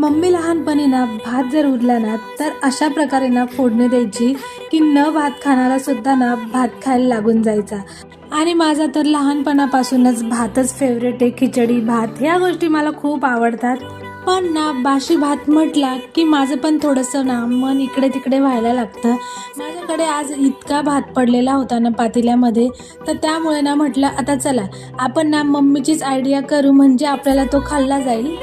Mummy लहानपणी ना भात जर उरला ना तर अशा प्रकारे ना फोडणी द्यायची की न भात खाणारा सुद्धा ना भात खायला लागून जायचा. आणि माझा तर लहानपणापासूनच भातच फेवरेट आहे. खिचडी भात ह्या गोष्टी मला खूप आवडतात. पण ना बाशी भात म्हटला की माझं पण थोडंसं ना मन इकडे तिकडे व्हायला लागतं. माझ्याकडे आज इतका भात पडलेला होता ना पातेल्यामध्ये, तर त्यामुळे ना म्हटलं आता चला आपण ना मम्मीचीच आयडिया करू म्हणजे आपल्याला तो खाल्ला जाईल.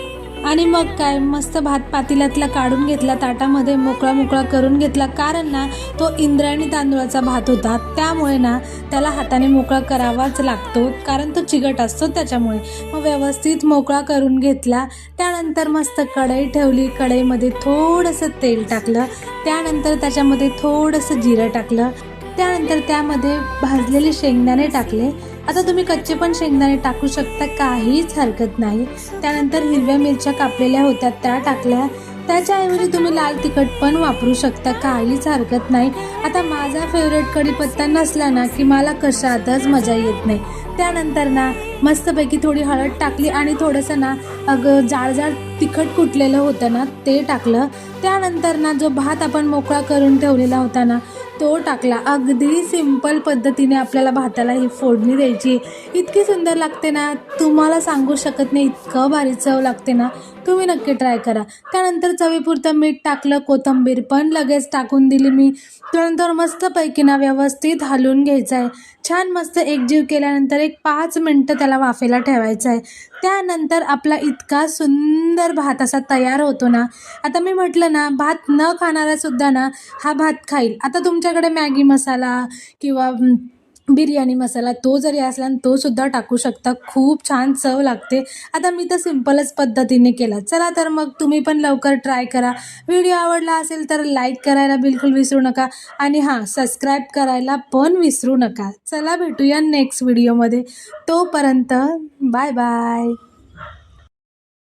आणि मग काय मस्त भात पातेल्यातला काढून घेतला, ताटामध्ये मोकळा मोकळा करून घेतला. कारण ना तो इंद्रायणी तांदूळाचा भात होता, त्यामुळे ना त्याला हाताने मोकळा करावाच लागतो, कारण तो चिकट असतो त्याच्यामुळे. मग व्यवस्थित मोकळा करून घेतला. त्यानंतर मस्त कढई ठेवली, कढईमध्ये थोडंसं तेल टाकलं, त्यानंतर त्याच्यामध्ये थोडंसं जिरं टाकलं, त्यानंतर त्यामध्ये भाजलेले शेंगदाणे टाकले. आता तुम्ही कच्चे पण शेंगदाणे टाकू शकता, काहीच हरकत नाही. त्यानंतर हिरव्या मिरच्या कापलेल्या होत्या त्या टाकल्या. त्याच्याऐवजी तुम्ही लाल तिखट पण वापरू शकता, काहीच हरकत नाही. आता माझा फेवरेट कढीपत्ता नसला ना की मला कशातच मजा येत नाही. त्यानंतर ना मस्तपैकी थोडी हळद टाकली आणि थोडंसं ना जाड जाड तिखट कुटलेलं होतं ना ते टाकलं. त्यानंतर ना जो भात आपण मोकळा करून ठेवलेला होता ना तो टाकला. अगदी सिंपल पद्धतीने आपल्याला भाताला ही फोडणी द्यायची. इतकी सुंदर लागते ना, तुम्हाला सांगू शकत नाही, इतकं भारी चव लागते ना. तुम्ही नक्की ट्राय करा. त्यानंतर चवीपुरतं मीठ टाकलं, कोथिंबीर पण लगेच टाकून दिली मी. त्यानंतर मस्तपैकी ना व्यवस्थित हलवून घ्यायचं आहे. छान मस्त एकजीव केल्यानंतर एक 5 मिनटं त्याला वाफेला ठेवायचं आहे. त्यानंतर आपला इतका सुंदर भात असा तयार होतो ना. आता मी म्हटलं ना भात न खाणारासुद्धा ना हा भात खाईल. आता तुमच्याकडे मॅगी मसाला किंवा बिर्याणी मसाला तो जरी असला तो सुद्धा टाकू शकता, खूप छान चव लागते. आता मी तर सिंपलच पद्धतीने केला. चला तर मग तुम्ही पण लवकर ट्राय करा. व्हिडिओ आवडला असेल तर लाईक करायला बिलकुल विसरू नका आणि हां, सबस्क्राईब करायला पण विसरू नका. चला भेटूया नेक्स्ट व्हिडिओमध्ये. तोपर्यंत बाय बाय.